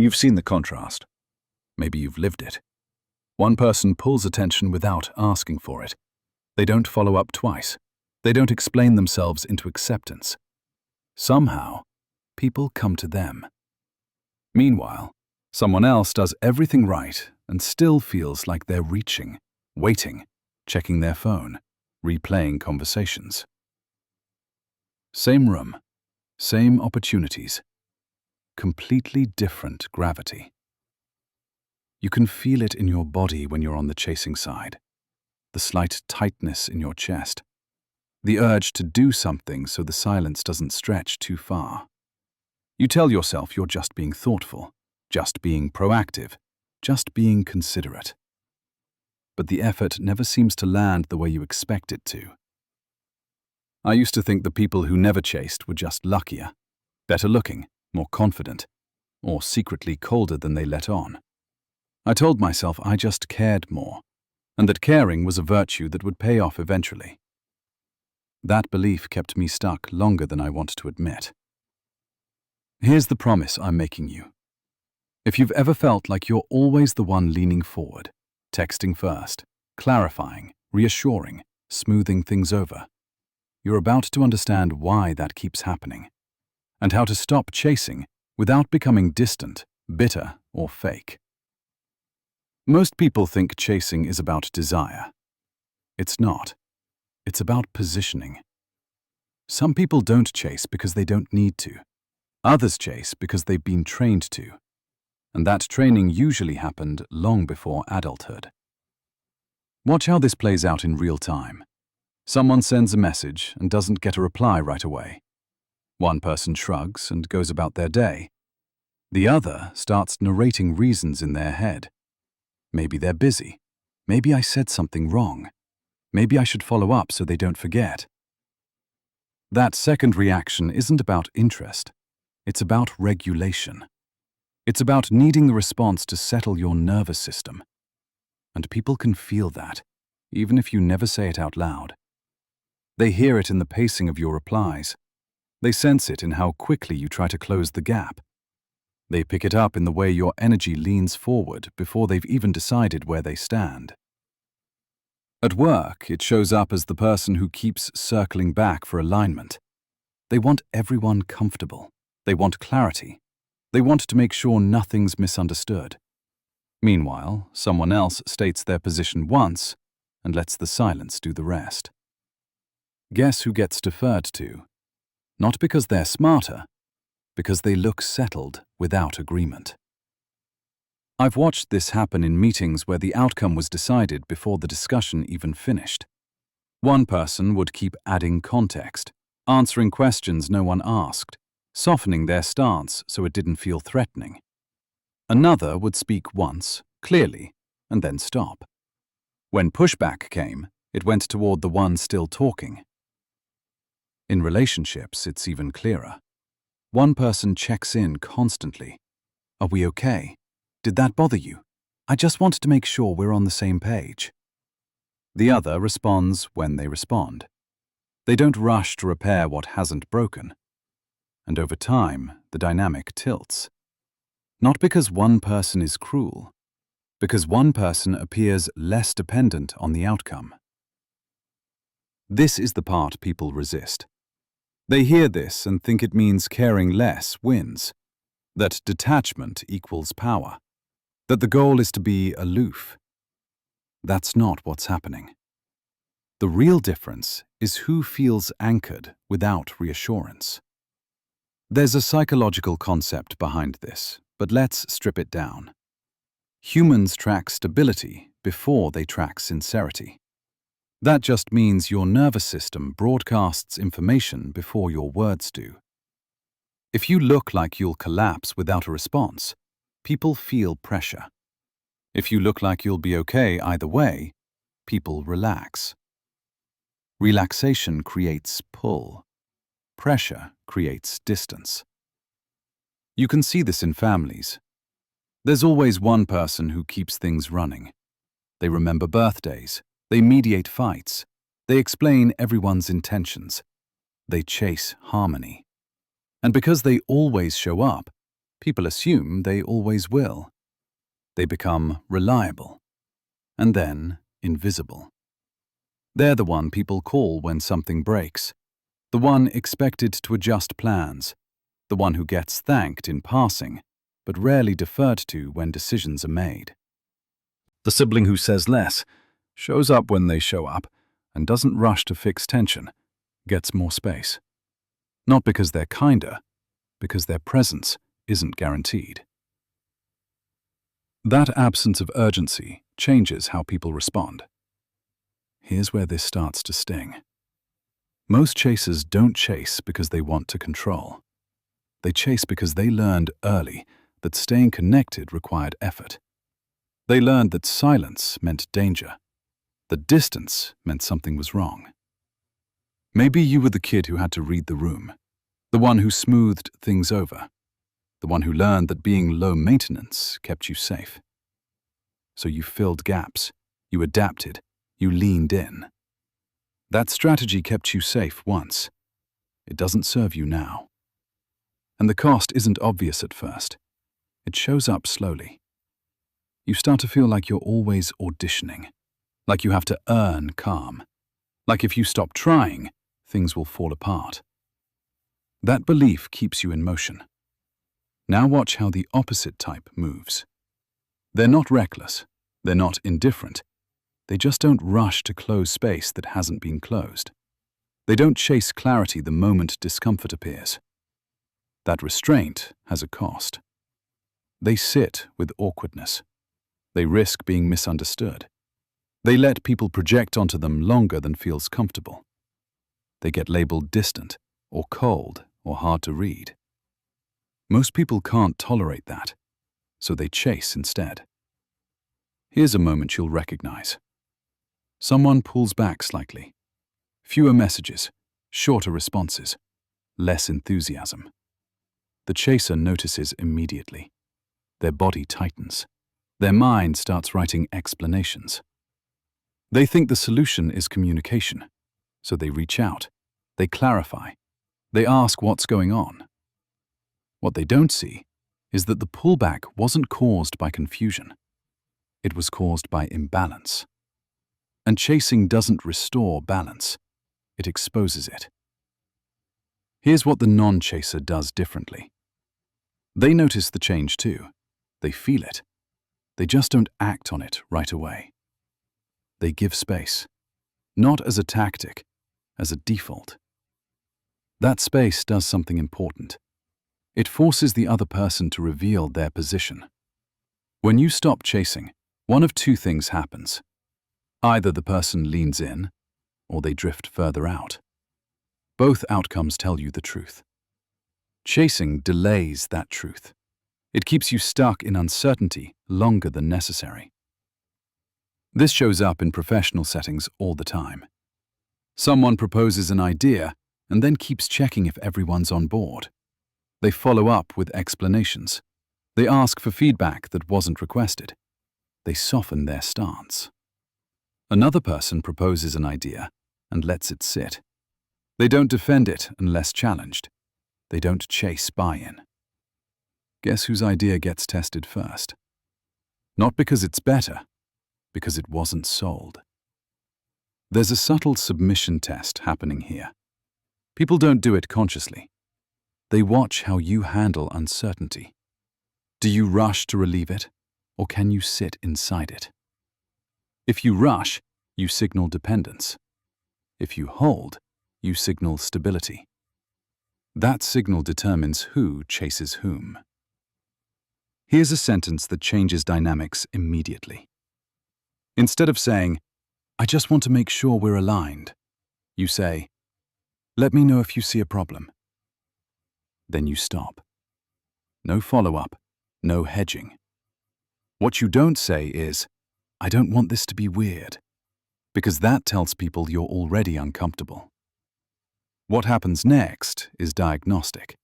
You've seen the contrast. Maybe you've lived it. One person pulls attention without asking for it. They don't follow up twice. They don't explain themselves into acceptance. Somehow, people come to them. Meanwhile, someone else does everything right and still feels like they're reaching, waiting, checking their phone, replaying conversations. Same room, same opportunities, completely different gravity. You can feel it in your body when you're on the chasing side, the slight tightness in your chest, the urge to do something so the silence doesn't stretch too far. You tell yourself you're just being thoughtful, just being proactive, just being considerate. But the effort never seems to land the way you expect it to. I used to think the people who never chased were just luckier, better looking, more confident, or secretly colder than they let on. I told myself I just cared more, and that caring was a virtue that would pay off eventually. That belief kept me stuck longer than I want to admit. Here's the promise I'm making you. If you've ever felt like you're always the one leaning forward, texting first, clarifying, reassuring, smoothing things over, you're about to understand why that keeps happening, and how to stop chasing without becoming distant, bitter, or fake. Most people think chasing is about desire. It's not. It's about positioning. Some people don't chase because they don't need to. Others chase because they've been trained to. And that training usually happened long before adulthood. Watch how this plays out in real time. Someone sends a message and doesn't get a reply right away. One person shrugs and goes about their day. The other starts narrating reasons in their head. Maybe they're busy. Maybe I said something wrong. Maybe I should follow up so they don't forget. That second reaction isn't about interest. It's about regulation. It's about needing the response to settle your nervous system. And people can feel that, even if you never say it out loud. They hear it in the pacing of your replies. They sense it in how quickly you try to close the gap. They pick it up in the way your energy leans forward before they've even decided where they stand. At work, it shows up as the person who keeps circling back for alignment. They want everyone comfortable. They want clarity. They want to make sure nothing's misunderstood. Meanwhile, someone else states their position once and lets the silence do the rest. Guess who gets deferred to? Not because they're smarter, because they look settled without agreement. I've watched this happen in meetings where the outcome was decided before the discussion even finished. One person would keep adding context, answering questions no one asked, softening their stance so it didn't feel threatening. Another would speak once, clearly, and then stop. When pushback came, it went toward the one still talking. In relationships, it's even clearer. One person checks in constantly. Are we okay? Did that bother you? I just wanted to make sure we're on the same page. The other responds when they respond. They don't rush to repair what hasn't broken. And over time, the dynamic tilts. Not because one person is cruel, because one person appears less dependent on the outcome. This is the part people resist. They hear this and think it means caring less wins, that detachment equals power, that the goal is to be aloof. That's not what's happening. The real difference is who feels anchored without reassurance. There's a psychological concept behind this, but let's strip it down. Humans track stability before they track sincerity. That just means your nervous system broadcasts information before your words do. If you look like you'll collapse without a response, people feel pressure. If you look like you'll be okay either way, people relax. Relaxation creates pull. Pressure creates distance. You can see this in families. There's always one person who keeps things running. They remember birthdays. They mediate fights. They explain everyone's intentions. They chase harmony. And because they always show up, People assume they always will. They become reliable, and then invisible. They're the one people call when something breaks, the one expected to adjust plans, the one who gets thanked in passing, but rarely deferred to when decisions are made. The sibling who says less, shows up when they show up, and doesn't rush to fix tension, gets more space. Not because they're kinder, because their presence isn't guaranteed. That absence of urgency changes how people respond. Here's where this starts to sting. Most chasers don't chase because they want to control. They chase because they learned early that staying connected required effort. They learned that silence meant danger, that distance meant something was wrong. Maybe you were the kid who had to read the room, the one who smoothed things over, the one who learned that being low maintenance kept you safe. So you filled gaps, you adapted, you leaned in. That strategy kept you safe once. It doesn't serve you now. And the cost isn't obvious at first. It shows up slowly. You start to feel like you're always auditioning, like you have to earn calm, like if you stop trying, things will fall apart. That belief keeps you in motion. Now watch how the opposite type moves. They're not reckless, they're not indifferent. They just don't rush to close space that hasn't been closed. They don't chase clarity the moment discomfort appears. That restraint has a cost. They sit with awkwardness. They risk being misunderstood. They let people project onto them longer than feels comfortable. They get labeled distant, or cold, or hard to read. Most people can't tolerate that, so they chase instead. Here's a moment you'll recognize. Someone pulls back slightly. Fewer messages, shorter responses, less enthusiasm. The chaser notices immediately. Their body tightens. Their mind starts writing explanations. They think the solution is communication, so they reach out. They clarify. They ask what's going on. What they don't see is that the pullback wasn't caused by confusion. It was caused by imbalance. And chasing doesn't restore balance. It exposes it. Here's what the non-chaser does differently. They notice the change too. They feel it. They just don't act on it right away. They give space, not as a tactic, as a default. That space does something important. It forces the other person to reveal their position. When you stop chasing, one of two things happens. Either the person leans in, or they drift further out. Both outcomes tell you the truth. Chasing delays that truth. It keeps you stuck in uncertainty longer than necessary. This shows up in professional settings all the time. Someone proposes an idea and then keeps checking if everyone's on board. They follow up with explanations. They ask for feedback that wasn't requested. They soften their stance. Another person proposes an idea and lets it sit. They don't defend it unless challenged. They don't chase buy-in. Guess whose idea gets tested first? Not because it's better, because it wasn't sold. There's a subtle submission test happening here. People don't do it consciously. They watch how you handle uncertainty. Do you rush to relieve it, or can you sit inside it? If you rush, you signal dependence. If you hold, you signal stability. That signal determines who chases whom. Here's a sentence that changes dynamics immediately. Instead of saying, "I just want to make sure we're aligned," you say, "Let me know if you see a problem." Then you stop. No follow-up, no hedging. What you don't say is, "I don't want this to be weird," because that tells people you're already uncomfortable. What happens next is diagnostic.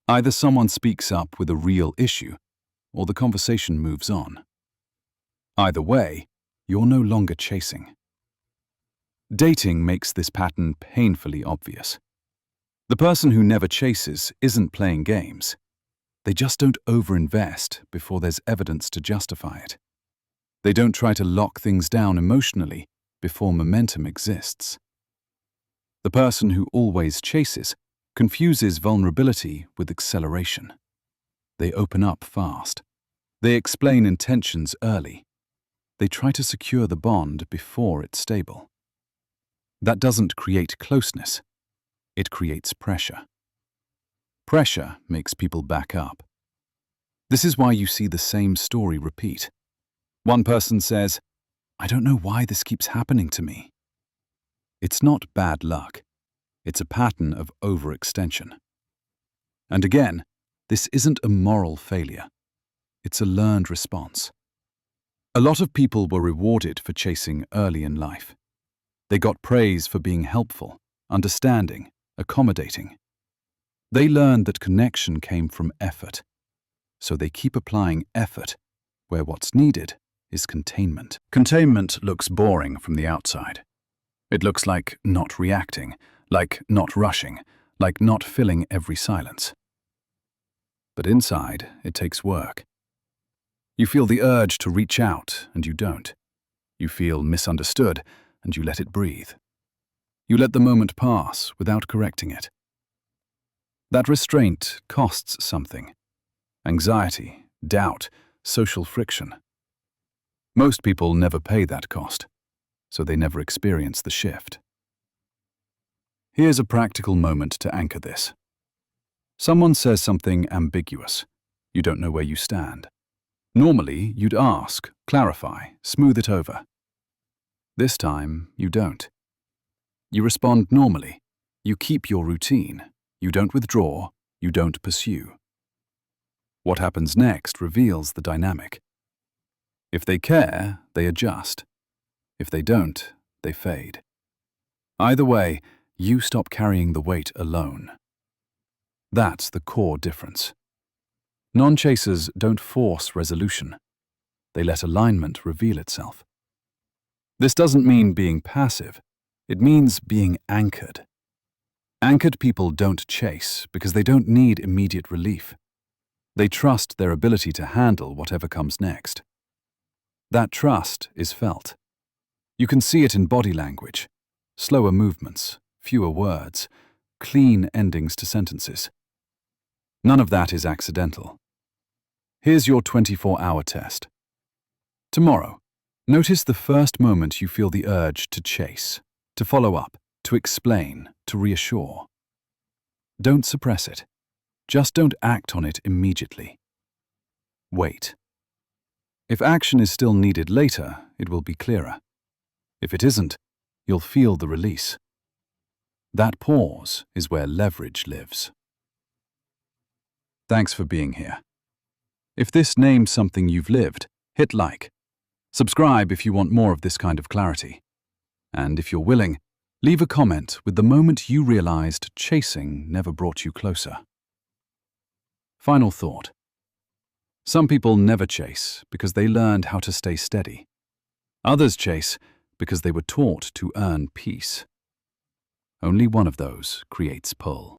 Either someone speaks up with a real issue, or the conversation moves on. Either way, you're no longer chasing. Dating makes this pattern painfully obvious. The person who never chases isn't playing games. They just don't overinvest before there's evidence to justify it. They don't try to lock things down emotionally before momentum exists. The person who always chases confuses vulnerability with acceleration. They open up fast. They explain intentions early. They try to secure the bond before it's stable. That doesn't create closeness. It creates pressure. Pressure makes people back up. This is why you see the same story repeat. One person says, "I don't know why this keeps happening to me." It's not bad luck. It's a pattern of overextension. And again, this isn't a moral failure. It's a learned response. A lot of people were rewarded for chasing early in life. They got praise for being helpful, understanding, accommodating. They learned that connection came from effort. So they keep applying effort where what's needed is containment. Containment looks boring from the outside. It looks like not reacting, like not rushing, like not filling every silence. But inside, it takes work. You feel the urge to reach out, and you don't. You feel misunderstood, and you let it breathe. You let the moment pass without correcting it. That restraint costs something. Anxiety, doubt, social friction. Most people never pay that cost, so they never experience the shift. Here's a practical moment to anchor this. Someone says something ambiguous. You don't know where you stand. Normally, you'd ask, clarify, smooth it over. This time, you don't. You respond normally. You keep your routine. You don't withdraw. You don't pursue. What happens next reveals the dynamic. If they care, they adjust. If they don't, they fade. Either way, you stop carrying the weight alone. That's the core difference. Non-chasers don't force resolution. They let alignment reveal itself. This doesn't mean being passive. It means being anchored. Anchored people don't chase because they don't need immediate relief. They trust their ability to handle whatever comes next. That trust is felt. You can see it in body language, slower movements, fewer words, clean endings to sentences. None of that is accidental. Here's your 24-hour test. Tomorrow, notice the first moment you feel the urge to chase, to follow up, to explain, to reassure. Don't suppress it. Just don't act on it immediately. Wait. If action is still needed later, it will be clearer. If it isn't, you'll feel the release. That pause is where leverage lives. Thanks for being here. If this names something you've lived, hit like. Subscribe if you want more of this kind of clarity. And if you're willing, leave a comment with the moment you realized chasing never brought you closer. Final thought. Some people never chase because they learned how to stay steady. Others chase because they were taught to earn peace. Only one of those creates pull.